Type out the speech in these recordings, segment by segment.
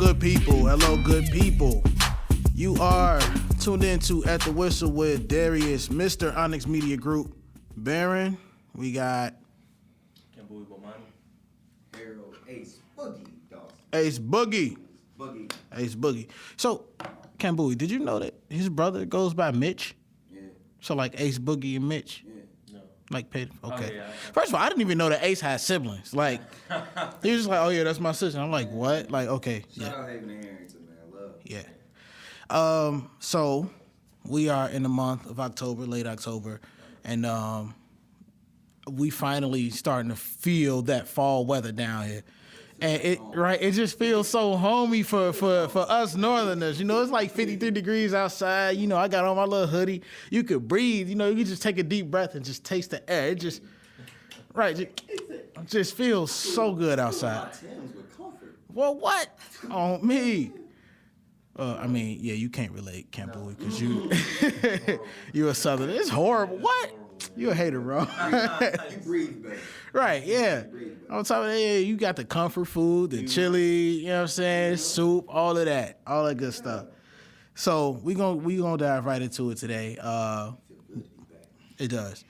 good people. Hello, good people. You are tuned into At the Whistle with Darius, Mr. Onyx Media Group. Baron, we got Harold, Ace Boogie, Dawson. Ace Boogie. Boogie. Ace Boogie. So, Kambui, did you know that his brother goes by Mitch? Yeah. So like Ace Boogie and Mitch? Yeah. No. Like, okay. Oh, yeah. First of all, I didn't even know that Ace had siblings. Like, he was just like, oh yeah, that's my sister. I'm like, what? Like, okay. Shout out Haven and Harrington, man. Love. Yeah. So we are in the month of October, late October, and we finally starting to feel that fall weather down here. And it just feels so homey for us Northerners. You know, it's like 53 degrees outside. You know, I got on my little hoodie. You could breathe. You know, you just take a deep breath and just taste the air. It just feels so good outside. Well, what? On me. I mean, yeah, you can't relate, Kambui, because you a Southerner. It's horrible. What? You a hater, bro. You breathe better. Right, yeah. On top of that, yeah, you got the comfort food, the chili, you know what I'm saying, soup, all of that good stuff. So we gonna dive right into it today. It does.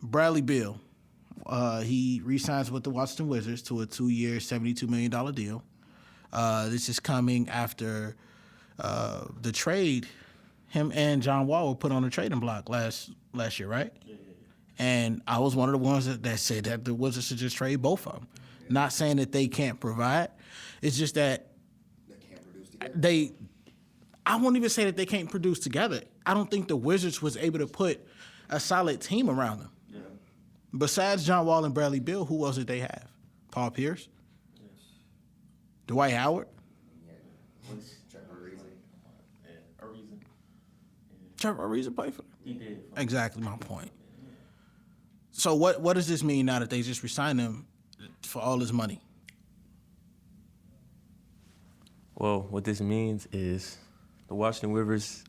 Bradley Beal, he re-signs with the Washington Wizards to a 2-year, $72 million deal. This is coming after the trade. Him and John Wall were put on a trading block last year, right? Yeah. And I was one of the ones that said that the Wizards should just trade both of them. Yeah. Not saying that they can't provide. It's just that they can't produce together. I won't even say that they can't produce together. I don't think the Wizards was able to put a solid team around them. Yeah. Besides John Wall and Bradley Beal, who else did they have? Paul Pierce? Yes. Dwight Howard? Trevor Ariza played for them? He did. Exactly my point. So what does this mean now that they just resigned him for all his money? Well, what this means is the Washington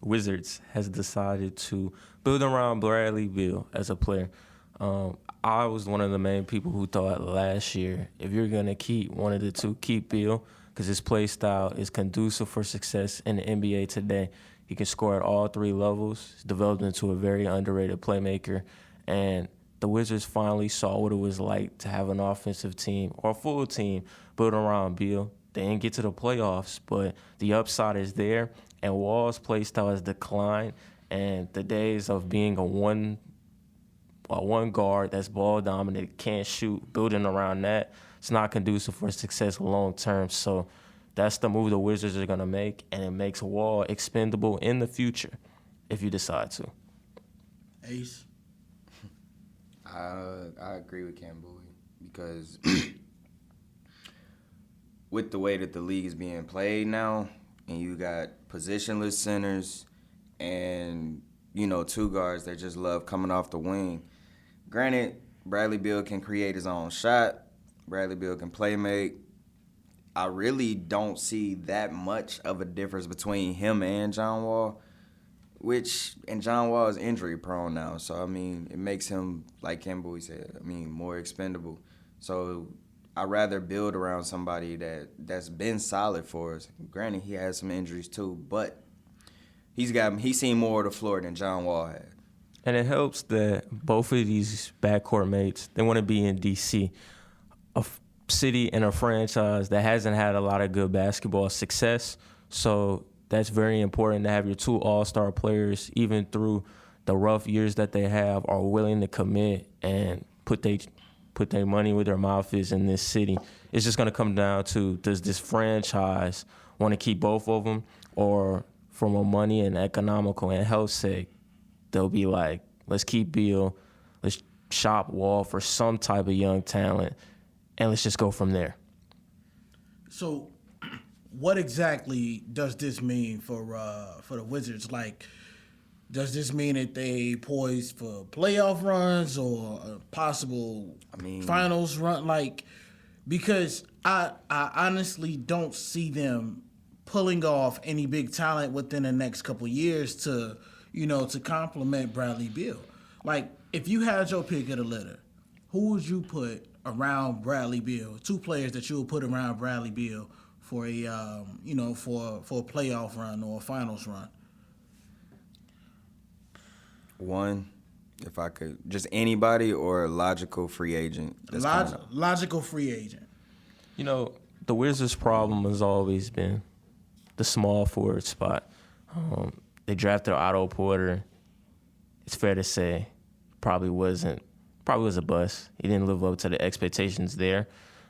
Wizards has decided to build around Bradley Beal as a player. I was one of the main people who thought last year, if you're going to keep one of the two, keep Beal, because his play style is conducive for success in the NBA today. He can score at all three levels. He's developed into a very underrated playmaker. And the Wizards finally saw what it was like to have an offensive team or a full team built around Beal. They didn't get to the playoffs, but the upside is there. And Wall's play style has declined. And the days of being a one guard that's ball dominant, can't shoot, building around that, it's not conducive for success long term. So that's the move the Wizards are going to make, and it makes Wall expendable in the future if you decide to. Ace? I agree with Kambui because with the way that the league is being played now, and you got positionless centers and, you know, two guards that just love coming off the wing. Granted, Bradley Beal can create his own shot. Bradley Beal can play make. I really don't see that much of a difference between him and John Wall, and John Wall is injury prone now. So, I mean, it makes him, like Kambui said, more expendable. So I'd rather build around somebody that's been solid for us. Granted, he has some injuries too, but he's seen more of the floor than John Wall had. And it helps that both of these backcourt mates, they want to be in D.C., a city and a franchise that hasn't had a lot of good basketball success. So that's very important to have your two all-star players, even through the rough years that they have, are willing to commit and put their money where their mouth is in this city. It's just going to come down to, does this franchise want to keep both of them, or from a money and economical and health sake, they'll be like, let's keep Beal, let's shop Wall for some type of young talent, and let's just go from there. So what exactly does this mean for the Wizards? Like, does this mean that they poised for playoff runs or a possible finals run? Like, because I honestly don't see them pulling off any big talent within the next couple years to complement Bradley Beal. Like, if you had your pick of the litter, who would you put around Bradley Beal? Two players that you would put around Bradley Beal for a for a playoff run or a finals run? One, if I could, just anybody or a logical free agent. Logical free agent. You know, the Wizards' problem has always been the small forward spot. They drafted Otto Porter. It's fair to say, probably was a bust. He didn't live up to the expectations there.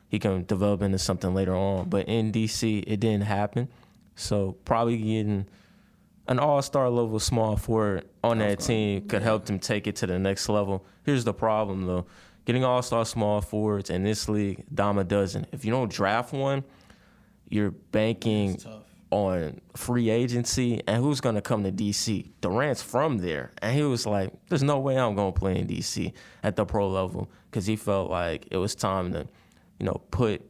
He can develop into something later on, but in DC, it didn't happen. So probably getting an all-star level small forward on that team could help them take it to the next level. Here's the problem, though. Getting all-star small forwards in this league, dime a dozen. If you don't draft one, you're banking on free agency, and who's going to come to D.C.? Durant's from there, and he was like, there's no way I'm going to play in D.C. at the pro level, because he felt like it was time to, put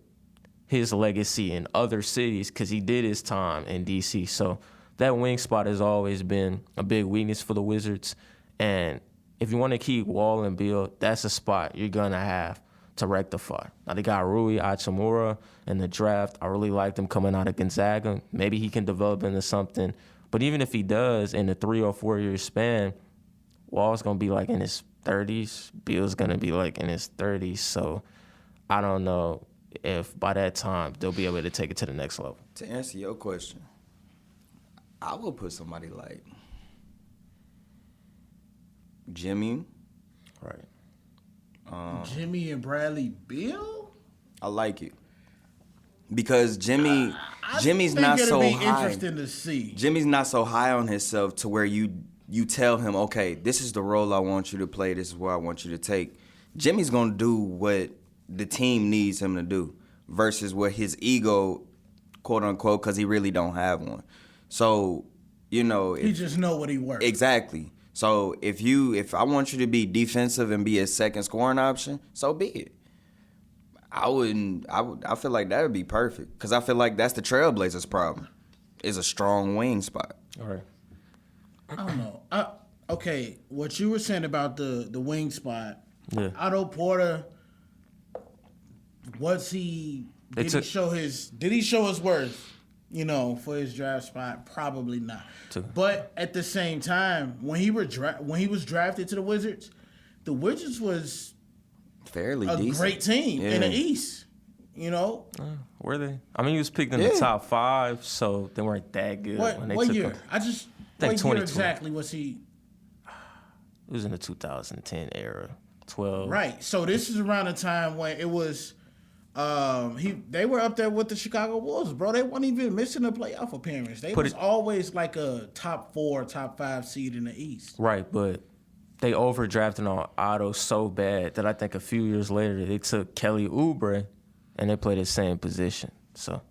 his legacy in other cities, because he did his time in D.C. So that wing spot has always been a big weakness for the Wizards, and if you want to keep Wall and Beal, that's a spot you're going to have to rectify. Now, they got Rui Hachimura in the draft. I really liked him coming out of Gonzaga. Maybe he can develop into something. But even if he does, in a 3 or 4 year span, Wall's going to be like in his 30s. Beal's going to be like in his 30s. So I don't know if by that time they'll be able to take it to the next level. To answer your question, I will put somebody like Jimmy. Right. Jimmy and Bradley Beal? I like it because Jimmy's think not it'll so be high. interesting to see. Jimmy's not so high on himself to where you tell him, okay, this is the role I want you to play. This is what I want you to take. Jimmy's gonna do what the team needs him to do versus what his ego, quote unquote, because he really don't have one. So, He just know what he works. Exactly. So if I want you to be defensive and be a second scoring option, so be it. I feel like that would be perfect because I feel like that's the Trailblazers' problem. Is a strong wing spot. All right. I don't know. Okay, what you were saying about the wing spot. Yeah. Otto Porter, did he show his worth? For his draft spot, probably not. But at the same time, when he was drafted to the Wizards was Fairly a decent. great team in the East. Were they? I mean, he was picked in the top 5, so they weren't that good when they what took year? him. What year exactly was he? It was in the 2010 era, 12. Right. So this is around the time when it was. They were up there with the Chicago Bulls, bro. They weren't even missing a playoff appearance. They was always like a top 4, top 5 seed in the East. Right, but they overdrafted on Otto so bad that I think a few years later they took Kelly Oubre and they played the same position. So,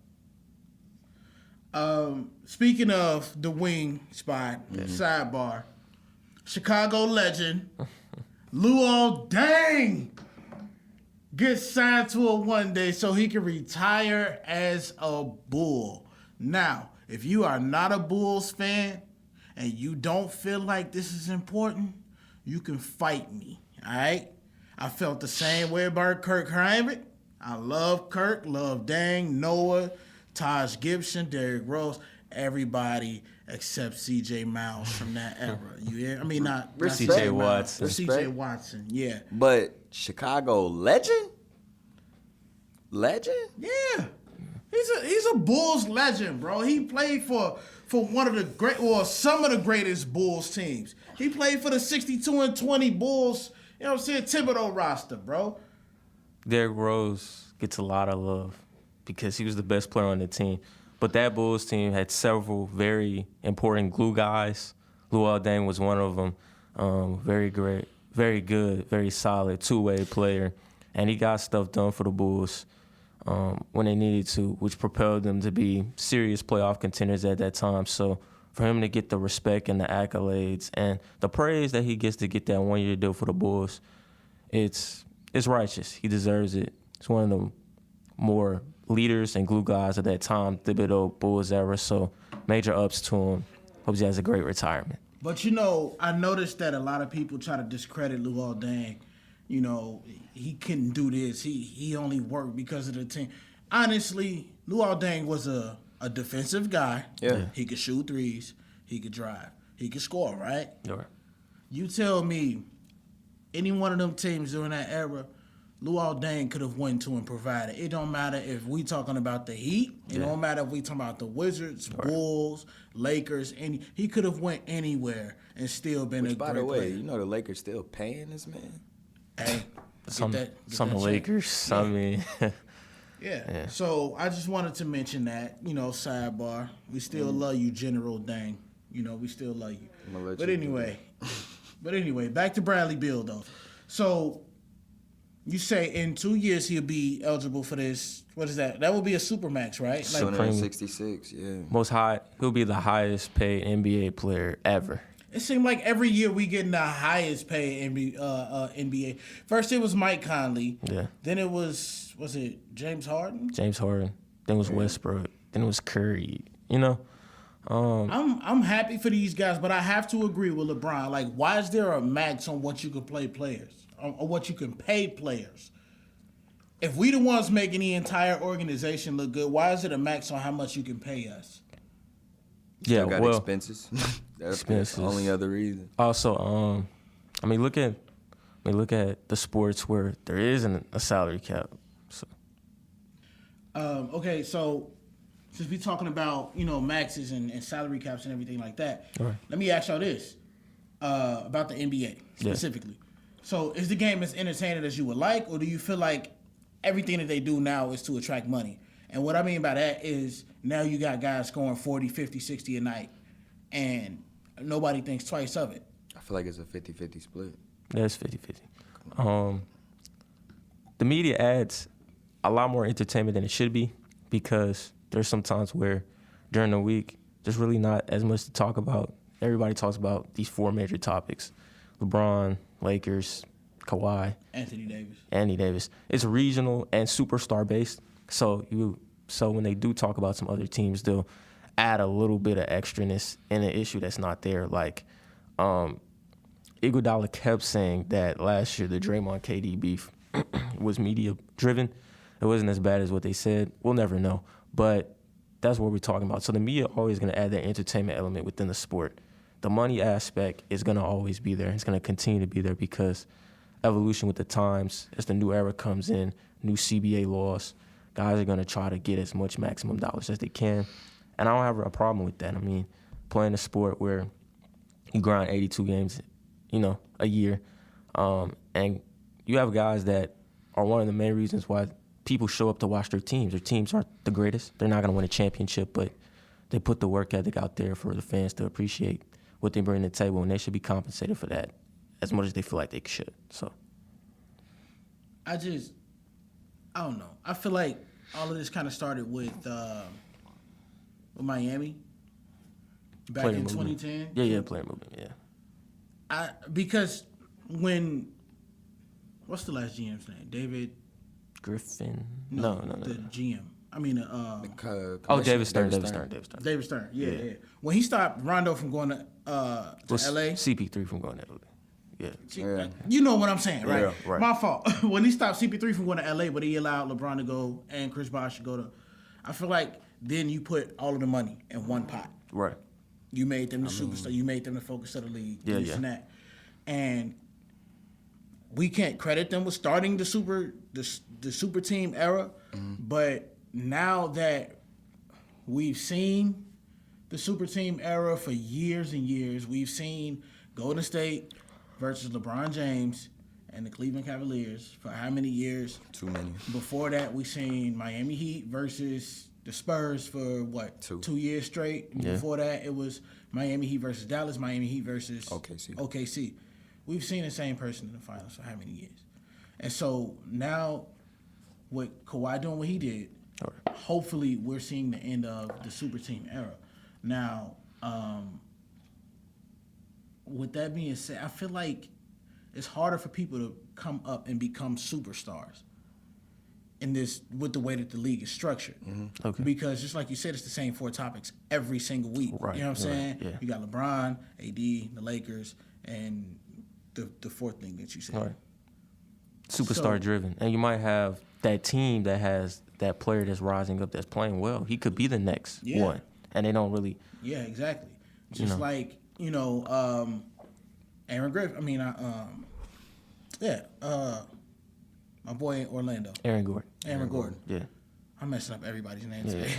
speaking of the wing spot, sidebar, Chicago legend Luol Deng gets signed to a 1-day so he can retire as a Bull. Now, if you are not a Bulls fan and you don't feel like this is important, you can fight me, all right? I felt the same way about Kirk Hinrich. I love Kirk, love Dang, Noah, Taj Gibson, Derrick Rose, everybody except C.J. Miles from that era. You hear? I mean, not C.J. Watson. C.J. Watson, yeah. But Chicago legend? Legend? Yeah. He's a Bulls legend, bro. He played for one of the some of the greatest Bulls teams. He played for the 62-20 Bulls, Thibodeau roster, bro. Derrick Rose gets a lot of love because he was the best player on the team. But that Bulls team had several very important glue guys. Luol Deng was one of them. Very great, very good, very solid two-way player. And he got stuff done for the Bulls when they needed to, which propelled them to be serious playoff contenders at that time. So for him to get the respect and the accolades and the praise that he gets to get that 1-year deal for the Bulls, it's righteous. He deserves it. He's one of the more leaders and glue guys at that time, Thibodeau Bulls era. So major ups to him. Hope he has a great retirement. But I noticed that a lot of people try to discredit Luol Deng. He couldn't do this. He only worked because of the team. Honestly, Luol Deng was a defensive guy. Yeah. He could shoot threes. He could drive. He could score, right? Right. You tell me any one of them teams during that era, Luol Deng could have went to and provided. It don't matter if we talking about the Heat. It don't matter if we talking about the Wizards, Bulls, Lakers. He could have went anywhere and still been a By great the way, player. you know the Lakers still paying this man? Hey, Some get that check. Lakers. I mean, Yeah. So I just wanted to mention that, sidebar. We still love you, General Dang. We still love you. I'ma let But you anyway, back to Bradley Beal though. So you say in 2 years he'll be eligible for this. What is that? That would be a supermax, right? Like, 266, yeah. he'll be the highest paid NBA player ever. it seemed like every year we getting the highest paid NBA. First it was Mike Conley. Yeah. Then it was it James Harden? James Harden. Then it was Westbrook. Then it was Curry. I'm happy for these guys, but I have to agree with LeBron. Like, why is there a max on what you can play players, or what you can pay players? If we the ones making the entire organization look good, why is it a max on how much you can pay us? Yeah, Still got well, expenses. That's expenses. the only other reason. also, look at the sports where there isn't a salary cap. So, Okay, so since we're talking about maxes and salary caps and everything like that, Right. let me ask y'all this about the NBA specifically. So is the game as entertaining as you would like, or do you feel like everything that they do now is to attract money? And what I mean by that is now you got guys scoring 40, 50, 60 a night, and nobody thinks twice of it. I feel like it's a 50-50 split. that's 50-50. The media adds a lot more entertainment than it should be, because there's some times where during the week there's really not as much to talk about. Everybody talks about these 4 major topics: LeBron, Lakers, Kawhi, Anthony Davis. It's regional and superstar based. So when they do talk about some other teams, they'll add a little bit of extraness in an issue that's not there. Like Iguodala kept saying that last year the Draymond KD beef was media driven. It wasn't as bad as what they said. We'll never know. But that's what we're talking about. So the media always going to add that entertainment element within the sport. The money aspect is going to always be there. It's going to continue to be there because evolution with the times, as the new era comes in, new CBA laws, guys are going to try to get as much maximum dollars as they can. And I don't have a problem with that. I mean, playing a sport where you grind 82 games, a year, and you have guys that are one of the main reasons why people show up to watch their teams. Their teams aren't the greatest. They're not going to win a championship, but they put the work ethic out there for the fans to appreciate what they bring to the table, and they should be compensated for that as much as they feel like they should. So, I don't know. I feel like all of this kind of started with Miami back player in movement. 2010. Yeah, player movement, yeah. Because what's the last GM's name? David Griffin? No. No. The GM. I mean, David Stern. David Stern. Yeah. When he stopped Rondo from going to LA. CP3 from going to LA. Yeah. You know what I'm saying, right? Yeah, right. My fault. When he stopped CP3 from going to LA, but he allowed LeBron to go and Chris Bosh to go to, I feel like then you put all of the money in one pot. Right. You made them the superstar. You made them the focus of the league. This and that. And we can't credit them with starting the super team era, but now that we've seen the super team era for years and years, we've seen Golden State versus LeBron James and the Cleveland Cavaliers for how many years? Too many. Before that, we seen Miami Heat versus the Spurs for what? 2 years straight. Yeah. Before that, it was Miami Heat versus Dallas, Miami Heat versus OKC. We've seen the same person in the finals for how many years? And so now, with Kawhi doing what he did, hopefully we're seeing the end of the super team era. Now, with that being said, I feel like it's harder for people to come up and become superstars in this with the way that the league is structured. Mm-hmm. Okay. Because just like you said, it's the same 4 topics every single week. Right. You know what I'm saying? Yeah. You got LeBron, AD, the Lakers, and the fourth thing that you said. Right. Superstar driven. And you might have that team that has that player that's rising up, that's playing well, he could be the next one. And they don't really. Yeah, exactly. Just like, Aaron Griffin. My boy in Orlando. Aaron Gordon. Aaron Gordon. Yeah. I'm messing up everybody's name today.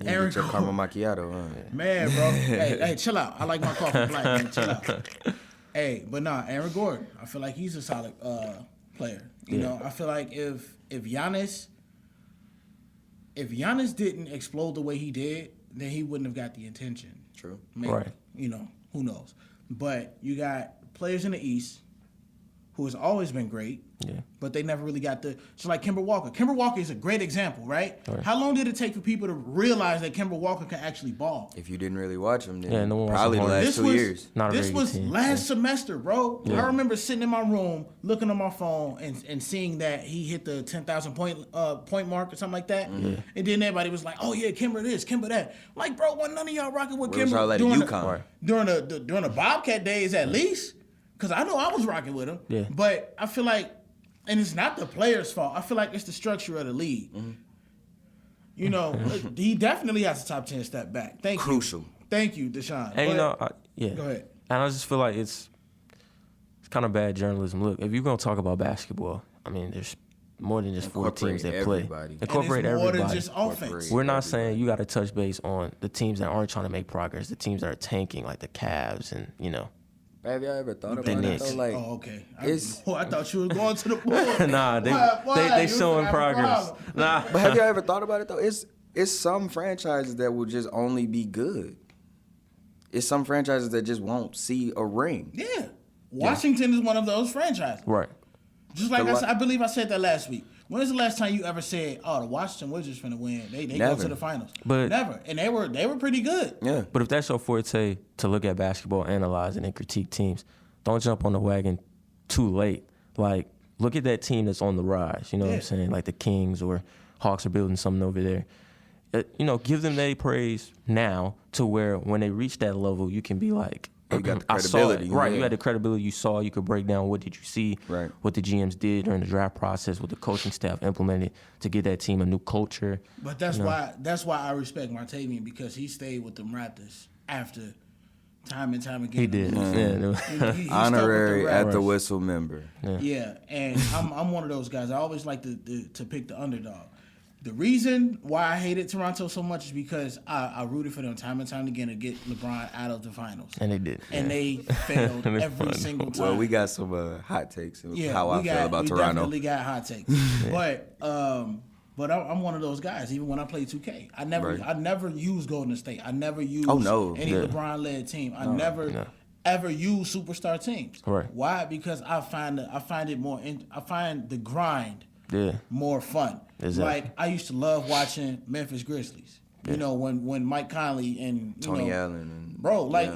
Aaron Get your caramel macchiato, huh? Man, bro. hey, chill out. I like my coffee black, man. Chill out. Hey, but nah, Aaron Gordon, I feel like he's a solid player. You know, I feel like if Giannis didn't explode the way he did, then he wouldn't have got the attention. True. Maybe. Right. Who knows? But you got players in the East who has always been great. Yeah. But they never really got so like Kemba Walker. Kemba Walker is a great example, right? How long did it take for people to realize that Kemba Walker can actually ball? If you didn't really watch him, then no one probably the last 2 years. This was last semester, bro. I remember sitting in my room, looking on my phone, and seeing that he hit the 10,000 point mark or something like that. Mm-hmm. And then everybody was like, "Oh yeah, Kemba this, Kemba that." Like, bro, wasn't none of y'all rocking with Where was Kemba y'all at UConn? during the Bobcat days at least? Because I know I was rocking with him. Yeah. But I feel like, and it's not the player's fault. I feel like it's the structure of the league. Mm-hmm. He definitely has a top 10 step back. Crucial. Thank you, Deshaun. And Go ahead. ahead. And I just feel like it's kind of bad journalism. Look, if you're gonna talk about basketball, I mean, there's more than just 4 teams that play. Incorporate and it's more everybody. than just offense. We're not saying you got to touch base on the teams that aren't trying to make progress, the teams that are tanking, like the Cavs and Have y'all ever thought about it Knicks. though? Like, okay. I thought you were going to the board. Nah, they Why? showing You progress. have a Nah, but have y'all ever thought about it though? It's some franchises that will just only be good. It's some franchises that just won't see a ring. Yeah. Washington is one of those franchises. right. Just like I believe I said that last week. When was the last time you ever said, "Oh, the Washington Wizards finna win"? They go Never. to the finals. But- Never, and they were pretty good. Yeah. But if that's your forte to look at basketball, analyze it, and critique teams, don't jump on the wagon too late. Like, look at that team that's on the rise. You know what I'm saying? Like the Kings or Hawks are building something over there. Give them their praise now to where when they reach that level, you can be like, You got the I saw it. credibility. Right, yeah. you had the credibility. You saw. You could break down what did you see, Right. what the GMs did during the draft process, what the coaching staff implemented to get that team a new culture. But that's why I respect Martavian, because he stayed with them Raptors after time and time again. He did. He Honorary stuck with at the whistle member. Yeah, and I'm one of those guys. I always like to pick the underdog. The reason why I hated Toronto so much is because I rooted for them time and time again to get LeBron out of the finals. And they did. And they failed every single time. Well, we got some hot takes of how I feel about we Toronto. definitely got hot takes. But I'm one of those guys. Even when I play 2K, I never use Golden State. I never use any LeBron-led team. I never ever use superstar teams. Right. Why? Because I find the grind more fun. Exactly. Like, I used to love watching Memphis Grizzlies. You know, when Mike Conley and Tony Allen.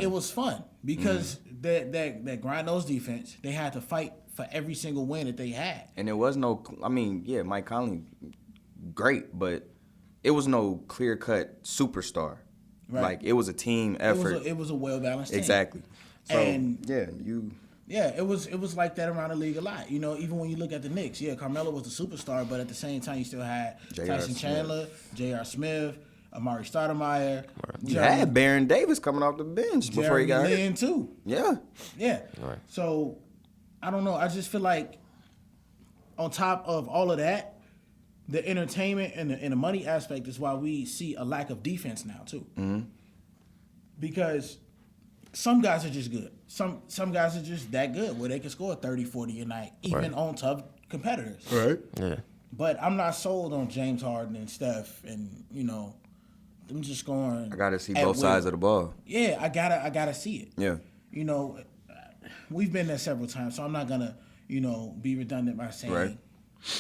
It was fun because that grind nose defense, they had to fight for every single win that they had. And there was no, Mike Conley, great, but it was no clear-cut superstar. Right. Like, it was a team effort. It was a well-balanced team. Exactly. So, Yeah, it was like that around the league a lot. You know, even when you look at the Knicks, Carmelo was the superstar, but at the same time, you still had Tyson Chandler, J.R. Smith, Amari Stoudemire. You had Baron Davis coming off the bench before he got Lin hit. too. Yeah. Yeah. Right. So, I don't know. I just feel like on top of all of that, the entertainment and the money aspect is why we see a lack of defense now too. Mm-hmm. Because some guys are just good. Some guys are just that good where they can score 30, 40 a night, even on tough competitors. Right. Yeah. But I'm not sold on James Harden and Steph, and them just going. I gotta see both sides of the ball. Yeah, I gotta see it. Yeah. We've been there several times, so I'm not gonna be redundant by saying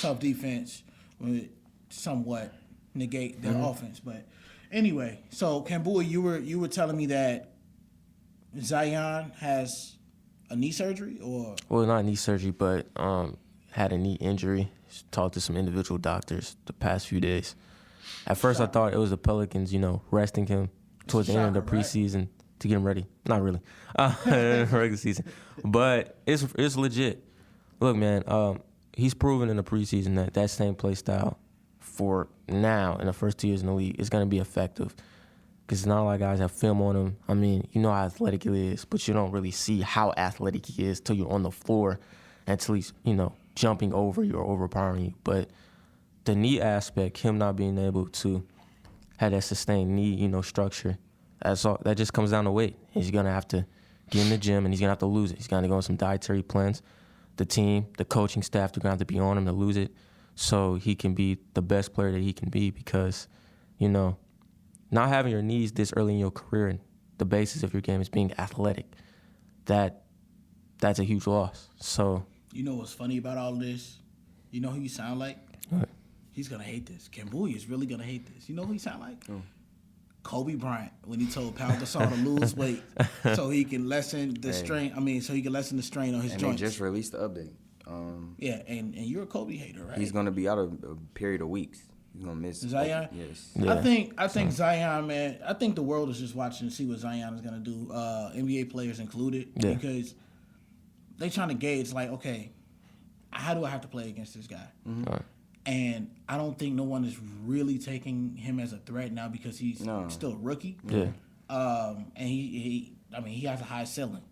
tough defense would somewhat negate their offense. But anyway, so Kambua, you were telling me that Zion has a knee surgery, or not knee surgery, but had a knee injury. Talked to some individual doctors the past few days. At first, I thought it was the Pelicans, resting him towards the end of the preseason to get him ready. Not really, regular season, but it's legit. Look, man, he's proven in the preseason that same play style for now in the first 2 years in the league is going to be effective. Because it's not a lot of guys have film on him. I mean, you know how athletic he is, but you don't really see how athletic he is till you're on the floor, until he's, jumping over you or overpowering you. But the knee aspect, him not being able to have that sustained knee, structure, that just comes down to weight. He's going to have to get in the gym, and he's going to have to lose it. He's going to go on some dietary plans. The team, the coaching staff, they're going to have to be on him to lose it so he can be the best player that he can be because, not having your knees this early in your career and the basis of your game is being athletic, that's a huge loss. So, you know what's funny about all of this? You know who you sound like? What? He's gonna hate this. Kambuya is really gonna hate this. You know who he sound like? Kobe Bryant when he told Pau Gasol to lose weight so he can lessen the strain. So he can lessen the strain on his and joints. They just released the update. Yeah, and you're a Kobe hater, right? He's gonna be out of a period of weeks. He's gonna miss Zion. Yes. Yeah. I think Zion, man. I think the world is just watching to see what Zion is gonna do. NBA players included, because they trying to gauge like, okay, how do I have to play against this guy? All right. And I don't think no one is really taking him as a threat now because he's still a rookie. Yeah. And he has a high ceiling.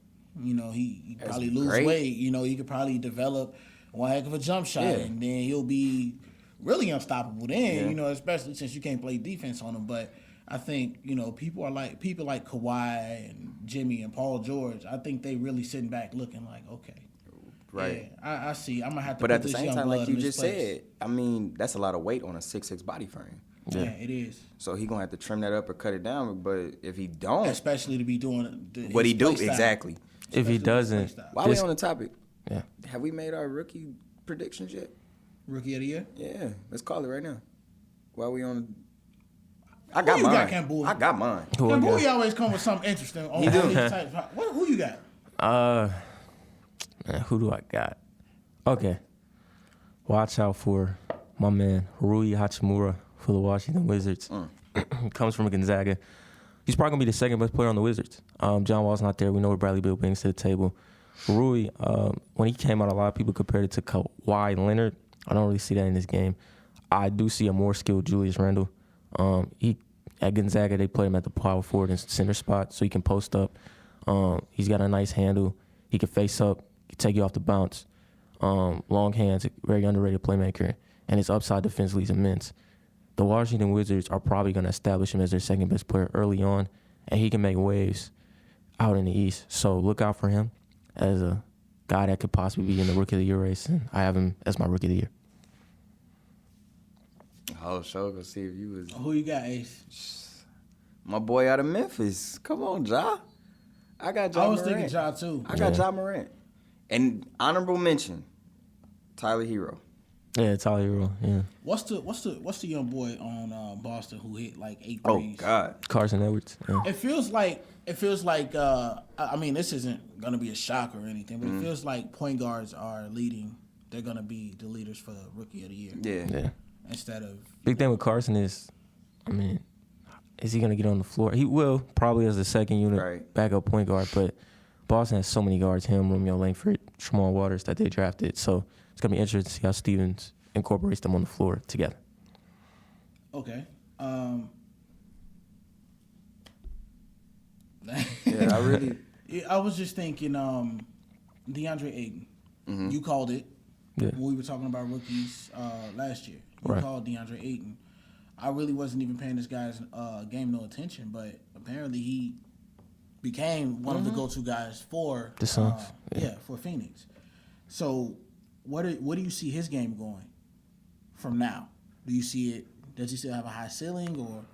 He probably lose great. weight. He could probably develop one heck of a jump shot, and then he'll be really unstoppable then, especially since you can't play defense on him. But I think, people like Kawhi and Jimmy and Paul George, I think they really sitting back looking like, okay. Right. Yeah, I see. I'm going to have to But put at the this same young time, blood like you in this just place. said, that's a lot of weight on a 6'6" body frame. Yeah, it is. So he gonna have to trim that up or cut it down. But if he don't, Especially to be doing what his he do play style. Exactly. If he doesn't, While we on the topic, yeah. have we made our rookie predictions yet? Rookie of the year? Yeah, let's call it right now. While we on, I Who got you mine. got, Kambuya? I got mine. Who I Kambuya got? always come with something interesting. On He do. these types. Who you got? Man, who do I got? Okay. Watch out for my man, Rui Hachimura for the Washington Wizards. Comes from Gonzaga. He's probably going to be the second best player on the Wizards. John Wall's not there. We know what Bradley Beal brings to the table. Rui, when he came out, a lot of people compared it to Kawhi Leonard. I don't really see that in this game. I do see a more skilled Julius Randle. At Gonzaga, they play him at the power forward and center spot, so he can post up. He's got a nice handle. He can face up, he can take you off the bounce. Long hands, very underrated playmaker, and his upside defensively is immense. The Washington Wizards are probably going to establish him as their second best player early on, and he can make waves out in the East. So look out for him as a guy that could possibly be in the Rookie of the Year race, and I have him as my Rookie of the Year. Oh, sure. Go see if you was Who you got, Ace? my boy out of Memphis. Come on, Ja. I got Ja I was Morant. thinking Ja too. I got Ja Morant. And honorable mention, Tyler Hero. Yeah, Tyler Hero, yeah. What's the young boy on Boston who hit like 8 Oh threes? God. Carson Edwards. Yeah. It feels like this isn't gonna be a shock or anything, but it feels like point guards are leading. They're gonna be the leaders for the Rookie of the Year. Yeah. Instead of Big thing with Carson is, is he going to get on the floor? He will, probably as the second unit backup point guard, but Boston has so many guards, him, Romeo Langford, Jamal Waters, that they drafted. So it's going to be interesting to see how Stevens incorporates them on the floor together. okay. Yeah, I really. I was just thinking, DeAndre Ayton. You called it when we were talking about rookies last year. You called DeAndre Ayton. I really wasn't even paying this guy's game no attention, but apparently he became one of the go-to guys for The Suns. For Phoenix. So, what do you see his game going from now? Do you see it? Does he still have a high ceiling or?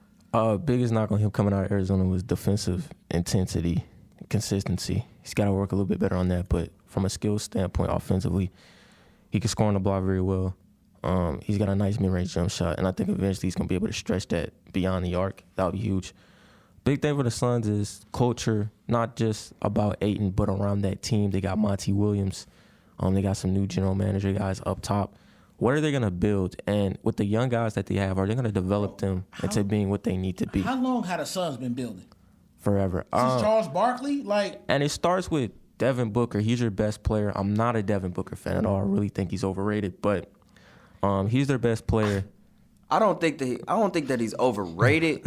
Biggest knock on him coming out of Arizona was defensive intensity, consistency. He's got to work a little bit better on that, but from a skills standpoint, offensively, he can score on the block very well. He's got a nice mid-range jump shot, and I think eventually he's going to be able to stretch that beyond the arc. That would be huge. Big thing for the Suns is culture, not just about Ayton, but around that team. They got Monty Williams. They got some new general manager guys up top. What are they going to build? And with the young guys that they have, are they going to develop them into being what they need to be? How long had the Suns been building? Forever. Since Charles Barkley? And it starts with Devin Booker, he's your best player. I'm not a Devin Booker fan at all. I really think he's overrated, but he's their best player. I don't think that he's overrated.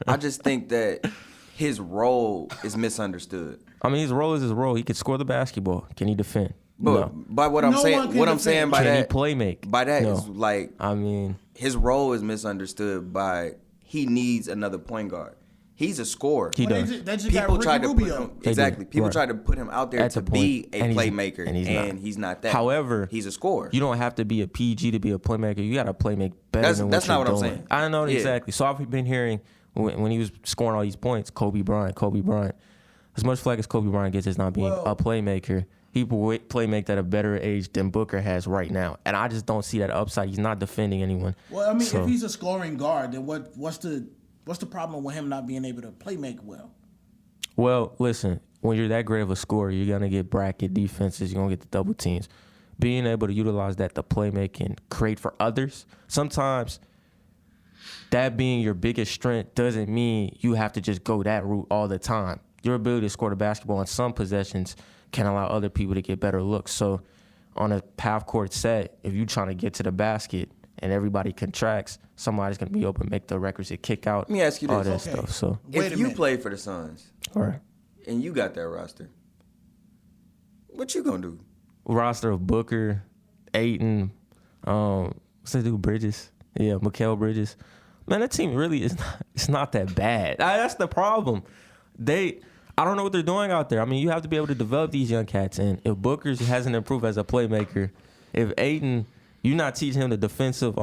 I just think that his role is misunderstood. I mean, his role is his role. He can score the basketball. Can he defend? But No. by what I'm saying by Can he that, play make? by that No. is like I mean, his role is misunderstood by he needs another point guard. He's a scorer. he Well, does. they just got Ricky tried to put Rubio. him They exactly. do, People right. tried to put him out there At to the be point, a and playmaker, and he's not. not that. However, he's a scorer. You don't have to be a PG to be a playmaker. You got to play make better That's- than what that's you're not what I'm doing. saying. I know Yeah. exactly. So I've been hearing when he was scoring all these points, Kobe Bryant. As much flack as Kobe Bryant gets as not being a playmaker, he will play make at a better age than Booker has right now. And I just don't see that upside. He's not defending anyone. Well, I mean, So- if he's a scoring guard, then what's the problem with him not being able to play make well? Well, listen, when you're that great of a scorer, you're going to get bracket defenses. You're going to get the double teams. Being able to utilize that to play make and create for others, sometimes that being your biggest strength doesn't mean you have to just go that route all the time. Your ability to score the basketball in some possessions can allow other people to get better looks. So on a half-court set, if you're trying to get to the basket and everybody contracts, somebody's going to be open, make the requisite kick out, Let me ask you all this. that Okay. stuff. So, Wait If a you minute. play for the Suns all right. and you got that roster, what you gonna do? Roster of Booker, Ayton, what's that dude, Bridges? Yeah, Mikal Bridges. Man, that team really is not, it's not that bad. That's the problem. I don't know what they're doing out there. I mean, you have to be able to develop these young cats. And if Booker hasn't improved as a playmaker, if Ayton, you're not teaching him the defensive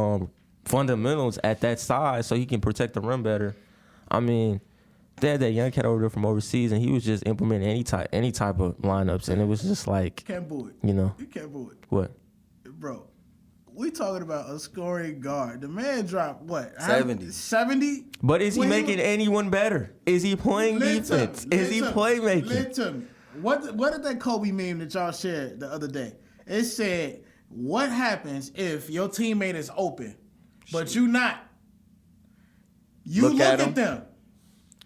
fundamentals at that size so he can protect the rim better. I mean, they had that young cat over there from overseas, and he was just implementing any type of lineups, and it was just like, Can't boo it. you know, You can't boo it, what? bro. We talking about a scoring guard. The man dropped what? 70. 70? But is he When making anyone better? Is he playing defense? Is he playmaking? Listen, what did that Kobe meme that y'all shared the other day? It said, what happens if your teammate is open, but you not? You look at them.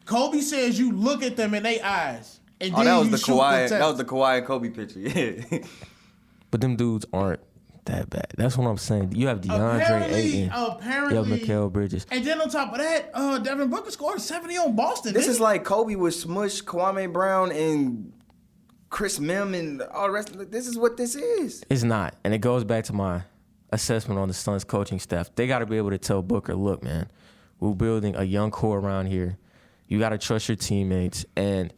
Kobe says you look at them in their eyes. And Oh, then that was you the shoot Kawhi. the That was the test. Kawhi and Kobe picture. Yeah. But them dudes aren't that bad. That's what I'm saying. You have DeAndre Ayton. Apparently. You have Mikal Bridges. And then on top of that, Devin Booker scored 70 on Boston. This didn't is he? like Kobe with Smush, Kwame Brown, and Chris Mim, and all the rest. This is what this is. It's not. And it goes back to my assessment on the Suns coaching staff. They got to be able to tell Booker, look, man, we're building a young core around here. You got to trust your teammates. And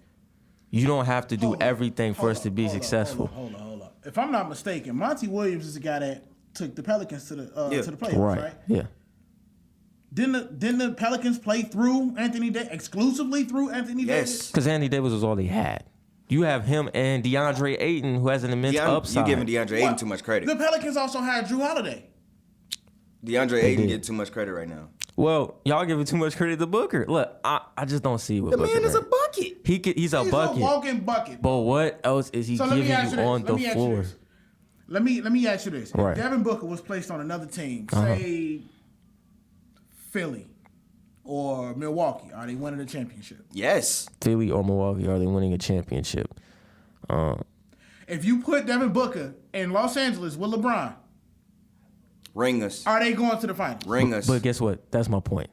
you don't have to do everything for us to be successful. Hold on. If I'm not mistaken, Monty Williams is the guy that took the Pelicans to the playoffs, right? Yeah. Didn't the Pelicans play through Anthony Davis, exclusively through Anthony Davis? Because Anthony Davis was all they had. You have him and DeAndre Ayton, who has an immense upside. You giving DeAndre Ayton too much credit. The Pelicans also had Drew Holiday. DeAndre Ayton did. get too much credit right now. Well, y'all giving too much credit to Booker. Look, I just don't see what The Booker man is a brings. bucket. He's a bucket. a walking bucket. But what else is he So let giving me ask you you this. on the floor? Let me ask you this. If Right. Devin Booker was placed on another team, say Philly or Milwaukee, are they winning the championship? Yes. Philly or Milwaukee, are they winning a championship? If you put Devin Booker in Los Angeles with LeBron, Ring us. are they going to the finals? Ring us. But guess what? That's my point.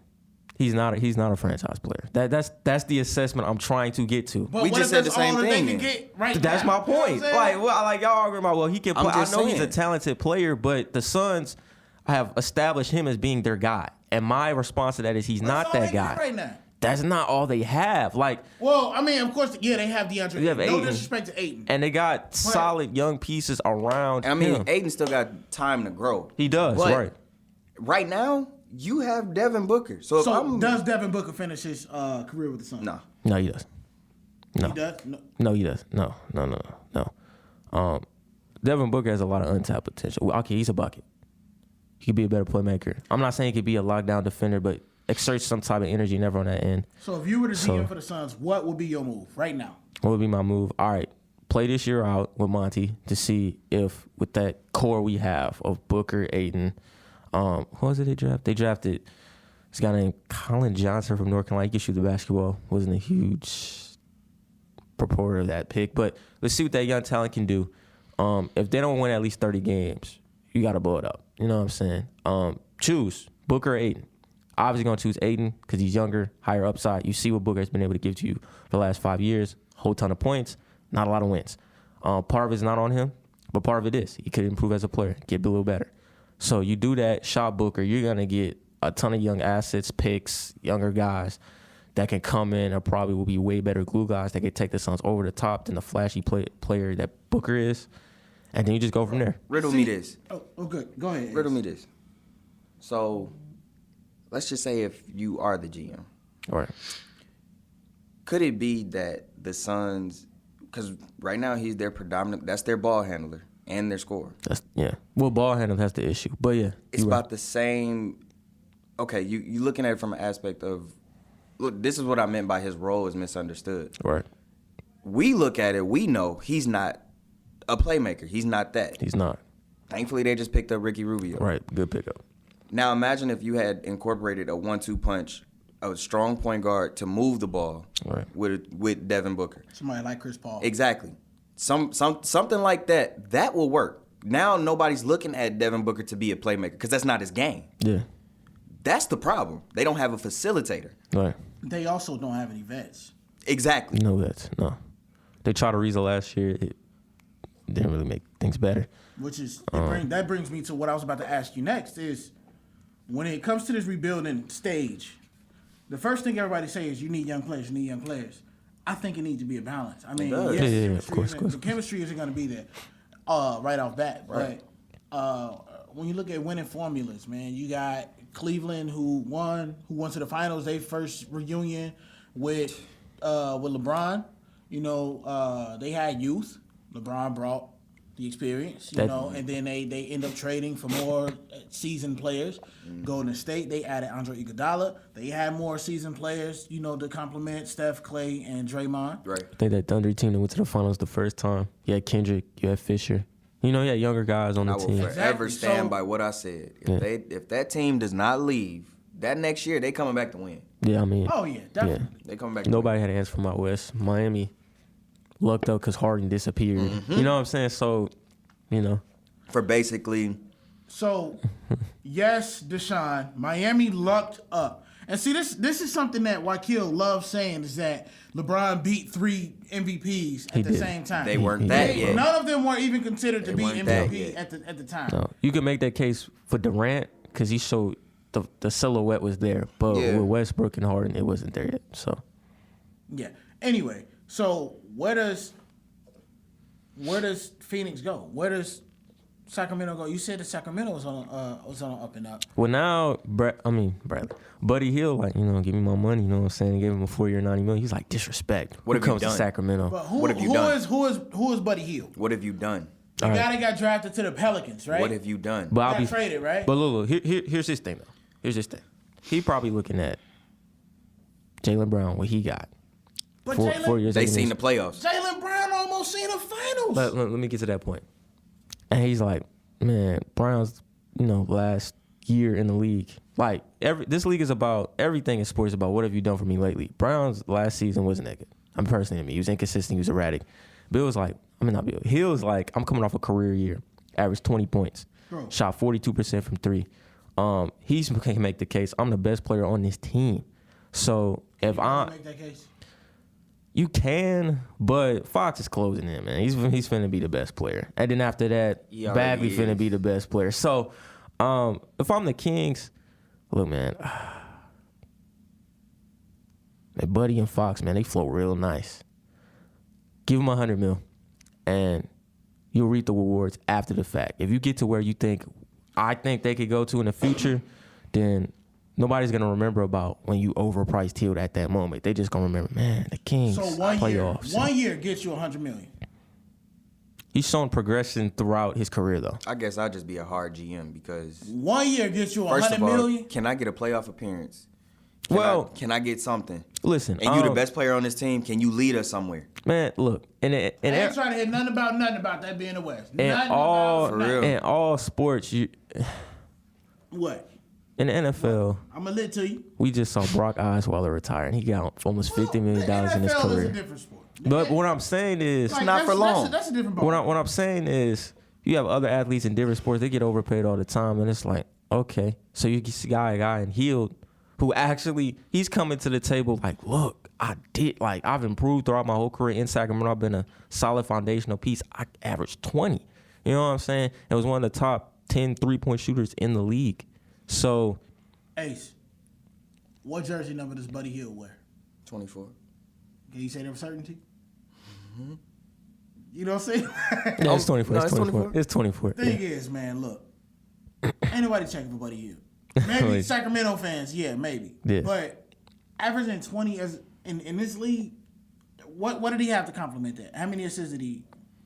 He's not a franchise player. That's the assessment I'm trying to get to. But We what just if said that's the same all that thing they can then. get right That's now? my point. You know what I'm saying? Like y'all arguing about, well, he can I'm play. I just know he's a saying. talented player, but the Suns have established him as being their guy. And my response to that is he's not That's all that they got guy. right now. That's not all they have. Like, Well, I mean, of course, yeah, they have DeAndre. You have No Ayton. disrespect to Ayton. and they got solid young pieces around I mean, him. Ayton still got time to grow. He does, But right. Right now, you have Devin Booker. So if So I'm does Devin Booker finish his career with the Suns? no. No, he does. No. He does? No. No, he does. No. Devin Booker has a lot of untapped potential. Okay, he's a bucket. He could be a better playmaker. I'm not saying he could be a lockdown defender, but exert some type of energy never on that end. So if you were the So- GM for the Suns, what would be your move right now? What would be my move? All right, play this year out with Monty to see if with that core we have of Booker, Ayton, who was it they drafted? They drafted this guy named Colin Johnson from North Carolina. He could shoot the basketball. Wasn't a huge purporter of that pick. But let's see what that young talent can do. If they don't win at least 30 games, you got to blow it up. You know what I'm saying? Choose Booker or Ayton. Obviously going to choose Ayton because he's younger, higher upside. You see what Booker has been able to give to you for the last 5 years. Whole ton of points, not a lot of wins. Part of it's not on him, but part of it is. He could improve as a player, get a little better. So you do that, shot Booker, you're going to get a ton of young assets, picks, younger guys that can come in and probably will be way better glue guys that can take the Suns over the top than the flashy player that Booker is. And then you just go from there. Riddle me this. Oh, good. Go ahead. Riddle me this. So, let's just say if you are the GM. All right. Could it be that the Suns, because right now he's their predominant, that's their ball handler and their scorer. Yeah. Well, ball handle, that's the issue. But yeah. It's about the same. Okay, you looking at it from an aspect of, look, this is what I meant by his role is misunderstood. Right. We look at it, we know he's not a playmaker. He's not that. He's not. Thankfully, they just picked up Ricky Rubio. Right. Good pickup. Now, imagine if you had incorporated a 1-2 punch, a strong point guard to move the ball with Devin Booker. Somebody like Chris Paul. Exactly. Something like that. That will work. Now, nobody's looking at Devin Booker to be a playmaker because that's not his game. Yeah. That's the problem. They don't have a facilitator. Right. They also don't have any vets. Exactly. No vets. No. They tried Ariza last year. It didn't really make things better. Which is that brings me to what I was about to ask you next is when it comes to this rebuilding stage, the first thing everybody says is you need young players, you need young players. I think it needs to be a balance. I mean, yes, of course. The chemistry isn't going to be there right off bat. Right. But when you look at winning formulas, man, you got Cleveland who won to the finals, their first reunion with LeBron. You know, they had youth. LeBron brought the experience, and then they end up trading for more seasoned players. Golden State, they added Andre Iguodala. They had more seasoned players, to complement Steph, Clay, and Draymond. Right. I think that Thunder team that went to the finals the first time. You had Kendrick, you had Fisher. You had younger guys on the team. I will forever stand by what I said. If that team does not leave, that next year they coming back to win. Yeah, I mean. Oh, yeah, definitely. Yeah. They coming back Nobody had an answer from out west. Miami lucked up because Harden disappeared. Mm-hmm. You know what I'm saying? So, For basically. So, yes, Deshaun, Miami lucked up. And see, this is something that Wakil loves saying is that LeBron beat 3 MVPs at the same time. They weren't that yet. None of them were even considered to be weren't MVP at the time. No. You could make that case for Durant because he showed the silhouette was there. But with Westbrook and Harden, it wasn't there yet. So, yeah. Anyway, so where does Phoenix go? Where does Sacramento go? You said that Sacramento was on up and up. Well, now Bradley, Buddy Hill, give me my money. You know what I'm saying? Gave him a 4-year, $90 million. He's like, disrespect. What Who have you comes to done? Sacramento? But What have you done? Who is Buddy Hill? What have you done? The guy that got drafted to the Pelicans, right? What have you done? But Got traded, right? But look, here's his thing though. Here's his thing. He probably looking at Jaylen Brown, what he got. But 4 years. They seen the playoffs. Jaylen Brown almost seen the finals. Let me get to that point. And he's like, man, Brown's, last year in the league. Like, this league is about, everything in sports is about what have you done for me lately. Brown's last season wasn't that good. I'm personally, he was inconsistent, he was erratic. Bill's like, not Bill. Hill's like, I'm coming off a career year, averaged 20 points, shot 42% from 3. He can make the case, I'm the best player on this team. So if make that case? You can, but Fox is closing in, man. He's finna be the best player. And then after that, Bagley finna be the best player. So, if I'm the Kings, look, man, Buddy and Fox, man, they float real nice. Give them $100 million, and you'll reap the rewards after the fact. If you get to where I think they could go to in the future, then nobody's going to remember about when you overpriced Hill at that moment. They just going to remember, man, the Kings playoffs. One year gets you $100 million. He's shown progression throughout his career, though. I guess I'll just be a hard GM because 1 year gets you first $100 of all, million. can I get a playoff appearance? Can I get something? Listen, and you the best player on this team. Can you lead us somewhere? Man, look, and I ain't trying to hear nothing about that being the West. In all sports, what? In the NFL, I'm gonna lit to you. We just saw Brock Osweiler retire, and he got almost $50 million in his NFL career. is a different sport. But what I'm saying is, Like, not for long. That's a different ball. what I'm saying is, you have other athletes in different sports. They get overpaid all the time, and it's like, okay, so you see a guy in Hield who actually he's coming to the table like, look, I've improved throughout my whole career in Sacramento. I've been a solid foundational piece. I averaged 20. You know what I'm saying? It was one of the top 10 3-point shooters in the league. So, Ace, what jersey number does Buddy Hield wear? 24. Can you say that with certainty? Mm-hmm. You know what I'm saying? yeah, it's 24. No, it's 24. It's 24. Thing is, man, look, ain't nobody checking for Buddy Hield. Maybe Sacramento fans, yeah, maybe. Yeah. But averaging 20 as in this league, what did he have to compliment that? How many assists did he,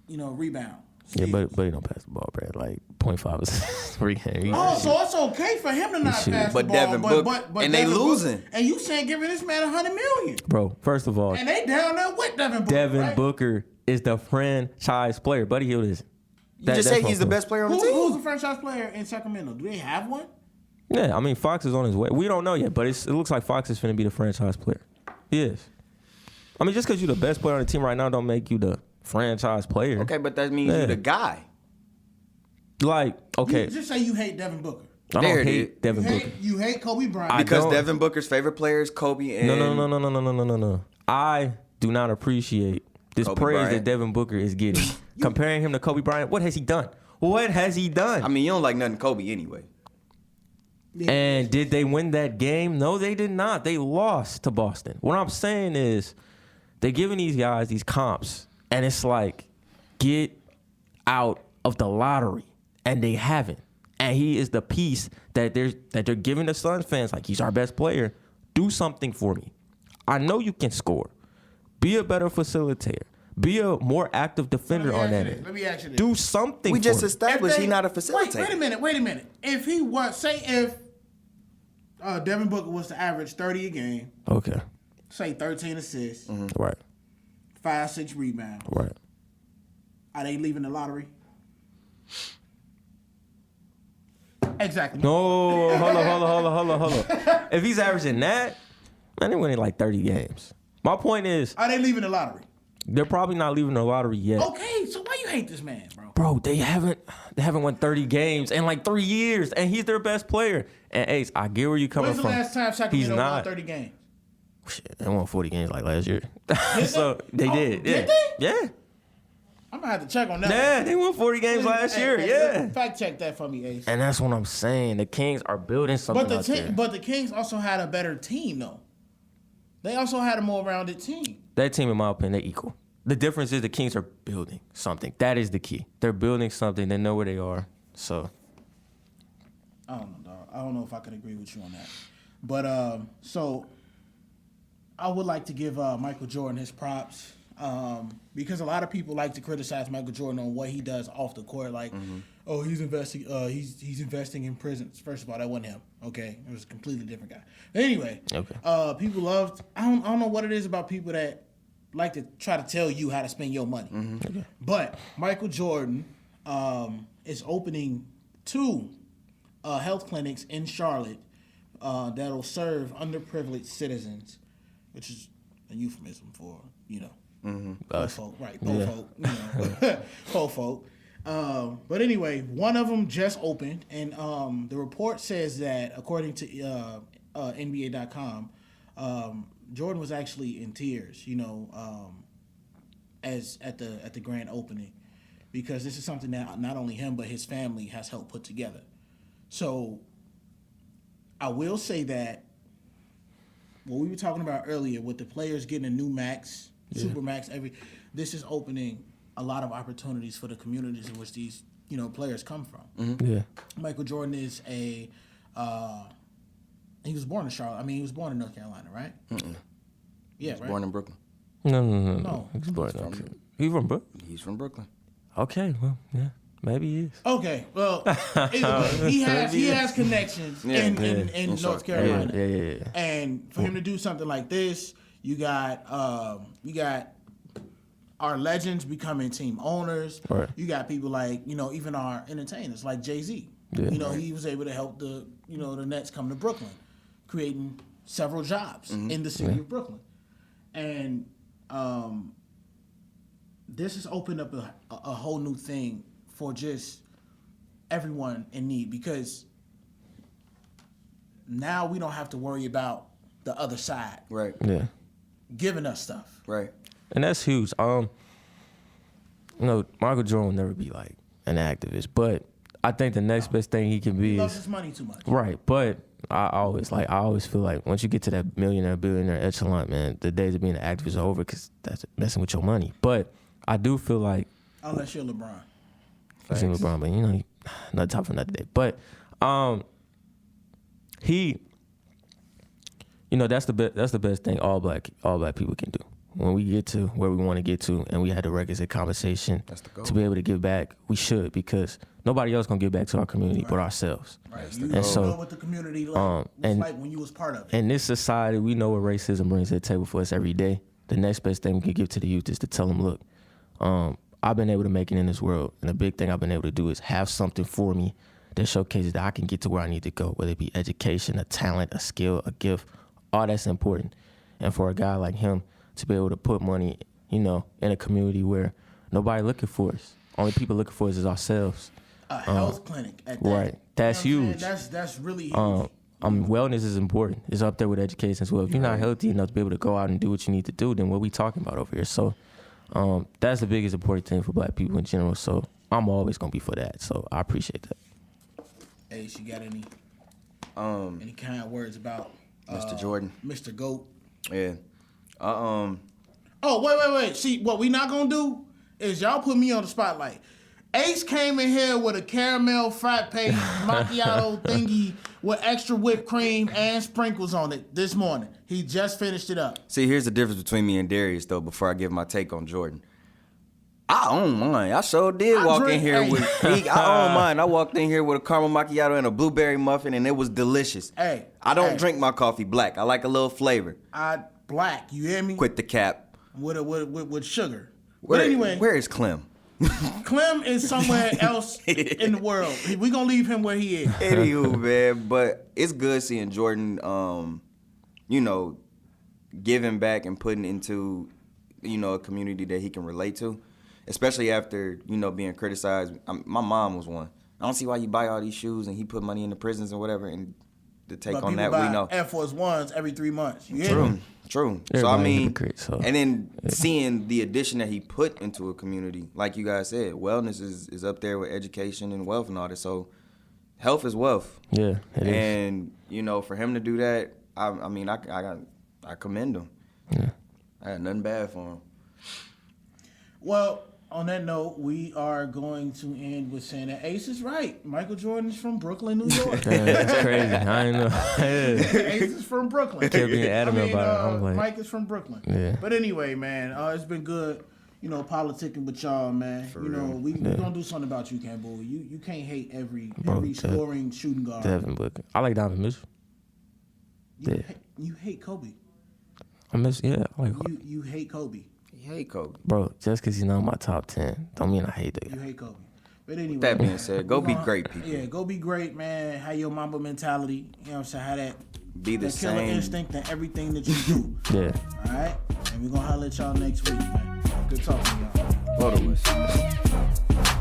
rebound? Yeah, but he don't pass the ball, Brad. Like 0.5 assists per game. Oh, so it's okay for him to not pass the But ball. Devin Booker, and they Devin losing. Booker, and you saying giving this man $100 million. Bro, first of all, And they down there with Devin Booker. Devin Booker is the franchise player. Buddy Hield isn't. You just say he's the best player on the team. Who's the franchise player in Sacramento? Do they have one? Yeah, I mean, Fox is on his way. We don't know yet, but it looks like Fox is finna be the franchise player. He is. I mean, just because you're the best player on the team right now don't make you the franchise player. Okay, but that means you're the guy. Like, okay. You just say you hate Devin Booker. I There don't it hate is. Devin Booker. You hate Kobe Bryant. Because don't. Devin Booker's favorite player is Kobe and... No. I do not appreciate this Kobe praise Bryant. that Devin Booker is getting. Comparing him to Kobe Bryant, what has he done? What has he done? I mean, you don't like nothing Kobe anyway. And did they win that game? No, they did not. They lost to Boston. What I'm saying is they're giving these guys these comps, and it's like, get out of the lottery. And they haven't. And he is the piece that they're giving the Suns fans, like, he's our best player. Do something for me. I know you can score. Be a better facilitator. Be a more active defender on that end. Let me ask you this. Do something We for just me. established he's not a facilitator. Wait a minute. If he was, if Devin Booker was to average 30 a game, Okay. say 13 assists, Right. 5-6 rebounds, Right. are they leaving the lottery? Exactly. No, hold on. If he's averaging that, man, they're winning like 30 games. My point is, Are they leaving the lottery? they're probably not leaving the lottery yet. Okay, so why you hate this man, bro? Bro, they haven't won 30 games in like 3 years, and he's their best player. And Ace, I get where you coming When's the from. last time He's Sacramento won not. 30 games? Shit, they won 40 games like last year. So they did. Did Yeah. they? Yeah. I'm gonna have to check on that. Yeah, they won 40 games last year. Yeah. Fact check that for me, Ace. And that's what I'm saying. The Kings are building something out there. But the Kings also had a better team, though. They also had a more rounded team. That team, in my opinion, they're equal. The difference is the Kings are building something. That is the key. They're building something. They know where they are. So I don't know, dog. I don't know if I could agree with you on that. But so I would like to give Michael Jordan his props. Because a lot of people like to criticize Michael Jordan on what he does off the court, like, oh, he's investing, he's investing in prisons. First of all, that wasn't him. Okay, it was a completely different guy. But anyway, okay. People loved. I don't know what it is about people that like to try to tell you how to spend your money. Okay. But Michael Jordan is opening 2 health clinics in Charlotte that'll serve underprivileged citizens, which is a euphemism for poor folk, right? Poor folk, poor folk. But anyway, one of them just opened, and the report says that according to NBA.com, Jordan was actually in tears, as at the grand opening, because this is something that not only him but his family has helped put together. So I will say that what we were talking about earlier with the players getting a new max, super max, this is opening a lot of opportunities for the communities in which these players come from. Yeah. Michael Jordan is he was born in Charlotte. I mean, he was born in North Carolina, right? Yeah, right. Born in Brooklyn. No. He's born He's from Brooklyn. He's from Brooklyn. Okay, well, yeah, maybe he is. Okay, well, either way, he has connections in North Carolina. Yeah. And for him to do something like this, you got our legends becoming team owners. Right. You got people like even our entertainers like Jay-Z. Yeah. He was able to help the Nets come to Brooklyn, creating several jobs in the city of Brooklyn. And this has opened up a whole new thing for just everyone in need, because now we don't have to worry about the other side Right. Yeah. giving us stuff. Right. And that's huge. Michael Jordan will never be like an activist, but I think the next best thing he can He be loves is his money too much. right. But I always feel like once you get to that millionaire, billionaire echelon, man, the days of being an activist are over because that's messing with your money. But I do feel like Unless you're LeBron. I've seen LeBron, but not top for another day. But he, that's the best thing all black people can do. When we get to where we want to get to, and we had the requisite conversation to be able to give back, we should, because nobody else gonna give back to our community but ourselves. Right. And You so, know what the community was like when you was part of it. in this society, we know what racism brings to the table for us every day. The next best thing we can give to the youth is to tell them, look, I've been able to make it in this world, and the big thing I've been able to do is have something for me that showcases that I can get to where I need to go, whether it be education, a talent, a skill, a gift. All that's important. And for a guy like him to be able to put money, in a community where nobody looking for us, only people looking for us is ourselves. A health clinic at that. Right. That's You know what I'm huge. saying? That's really huge. Wellness is important. It's up there with education as well. If you're not healthy enough to be able to go out and do what you need to do, then what we talking about over here? So that's the biggest important thing for black people in general. So I'm always gonna be for that. So I appreciate that. Hey, you got any kind words about Mr. Jordan? Mr. GOAT? Yeah. Oh, wait. See, what we not gonna do is y'all put me on the spotlight. Ace came in here with a caramel frappe macchiato thingy with extra whipped cream and sprinkles on it this morning. He just finished it up. See, here's the difference between me and Darius, though, before I give my take on Jordan. I own mine. I sure did walk in here with... I own mine. I walked in here with a caramel macchiato and a blueberry muffin, and it was delicious. Hey. I don't drink my coffee black. I like a little flavor. Black, you hear me? Quit the cap. With sugar. But anyway... Where is Clem? Clem is somewhere else in the world. We gonna leave him where he is. Anywho, man, but it's good seeing Jordan, giving back and putting into, a community that he can relate to, especially after, being criticized. My mom was one. I don't see why you buy all these shoes and he put money in the prisons and whatever. And the take on that, we know. Air Force Ones every 3 months. You hear me? True. Everybody So I mean, and then seeing the addition that he put into a community, like you guys said, wellness is up there with education and wealth and all that. So health is wealth. Yeah, it is. And for him to do that, I commend him. Yeah. I got nothing bad for him. Well, on that note, we are going to end with saying that Ace is right. Michael Jordan is from Brooklyn, New York. Yeah, that's crazy. I ain't know. Yeah. Ace is from Brooklyn. Kept being adamant about it. I'm like, Mike is from Brooklyn. Yeah. But anyway, man, it's been good, politicking with y'all, man. We gonna do something about you, Campbell. You can't hate every scoring shooting guard. Devin Booker. I like Donovan Mitchell. You hate Kobe. I like You hate Kobe. You hate Kobe. Bro, just because he's not in my top 10 don't mean I hate the guy. You hate Kobe. But anyway. That being said, go be great, people. Yeah, go be great, man. Have your Mamba mentality. You know what I'm saying? Have that Be the killer same. instinct in everything that you do. Yeah. All right? And we're going to holler at y'all next week, man. Good talking to y'all. Vote with us.